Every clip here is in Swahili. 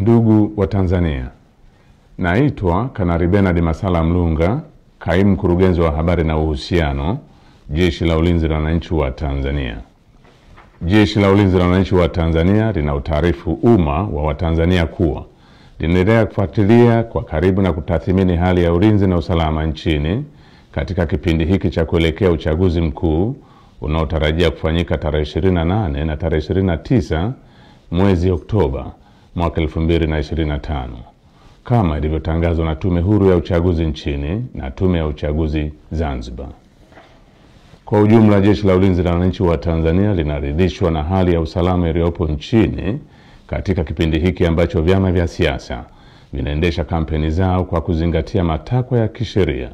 Ndugu wa Tanzania, naitwa Kanali Bernard Masala Mlunga, kaimu mkurugenzi wa habari na uhusiano, Jeshi la Ulinzi la Wananchi wa Tanzania. Jeshi la Ulinzi la Wananchi wa Tanzania linautaarifu umma wa Watanzania kuwa linaendelea kufuatilia kwa karibu na kutathmini hali ya ulinzi na usalama nchini katika kipindi hiki cha kuelekea uchaguzi mkuu unaotarajia kufanyika tarehe 28 na tarehe 29 mwezi Oktoba mwaka 2025 kama ilivyotangazwa na Tume Huru ya Uchaguzi nchini na Tume ya Uchaguzi Zanzibar. Kwa ujumla, Jeshi la Ulinzi la Wananchi wa Tanzania linaridhishwa na hali ya usalama iliyopo nchini katika kipindi hiki ambacho vyama vya siasa vinaendesha kampeni zao kwa kuzingatia matakwa ya kisheria,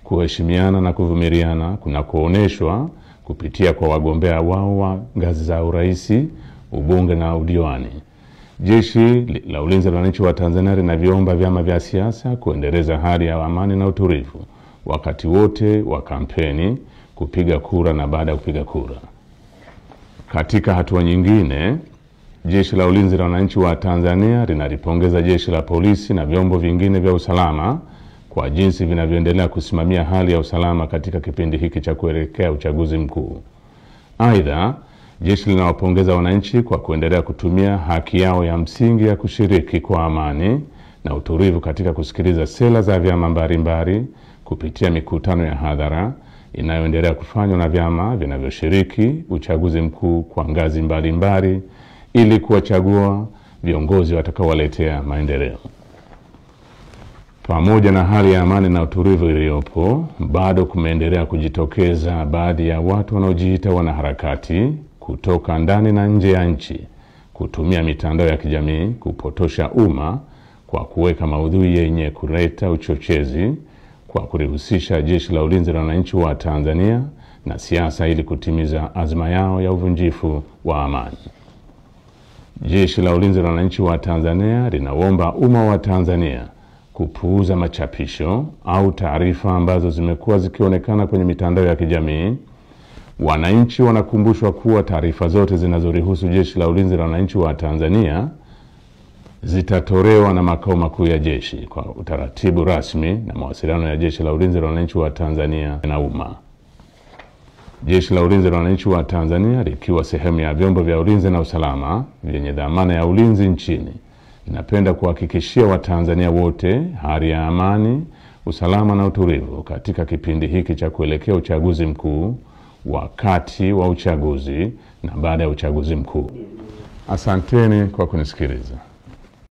kuheshimiana na kuvumiliana kunakooneshwa kupitia kwa wagombea wao wa ngazi za urais, ubunge na udiwani. Jeshi la Ulinzi la Wananchi wa Tanzania linaviomba vyama vya siasa kuendeleza hali ya amani na utulivu wakati wote wa kampeni, kupiga kura na baada ya kupiga kura. Katika hatua nyingine, Jeshi la Ulinzi la Wananchi wa Tanzania linalipongeza Jeshi la Polisi na vyombo vingine vya usalama kwa jinsi vinavyoendelea kusimamia hali ya usalama katika kipindi hiki cha kuelekea uchaguzi mkuu. Aidha, jeshi linawapongeza wananchi kwa kuendelea kutumia haki yao ya msingi ya kushiriki kwa amani na utulivu katika kusikiliza sera za vyama mbalimbali kupitia mikutano ya hadhara inayoendelea kufanywa na vyama vinavyoshiriki uchaguzi mkuu kwa ngazi mbalimbali ili kuwachagua viongozi watakaowaletea maendeleo. Pamoja na hali ya amani na utulivu iliyopo, bado kumeendelea kujitokeza baadhi ya watu wanaojiita wanaharakati kutoka ndani na nje ya nchi kutumia mitandao ya kijamii kupotosha umma kwa kuweka maudhui yenye kuleta uchochezi kwa kulihusisha Jeshi la Ulinzi la Wananchi wa Tanzania na siasa ili kutimiza azma yao ya uvunjifu wa amani. Jeshi la Ulinzi la Wananchi wa Tanzania linaomba umma wa Tanzania kupuuza machapisho au taarifa ambazo zimekuwa zikionekana kwenye mitandao ya kijamii. Wananchi wanakumbushwa kuwa taarifa zote zinazorihusu Jeshi la Ulinzi la Wananchi wa Tanzania zitatolewa na makao makuu ya jeshi kwa utaratibu rasmi na mawasiliano ya Jeshi la Ulinzi la Wananchi wa Tanzania na umma. Jeshi la Ulinzi la Wananchi wa Tanzania likiwa sehemu ya vyombo vya ulinzi na usalama vyenye dhamana ya ulinzi nchini, ninapenda kuhakikishia Watanzania wote hali ya amani, usalama na utulivu katika kipindi hiki cha kuelekea uchaguzi mkuu, wakati wa uchaguzi na baada ya uchaguzi mkuu. Asanteni kwa kunisikiliza.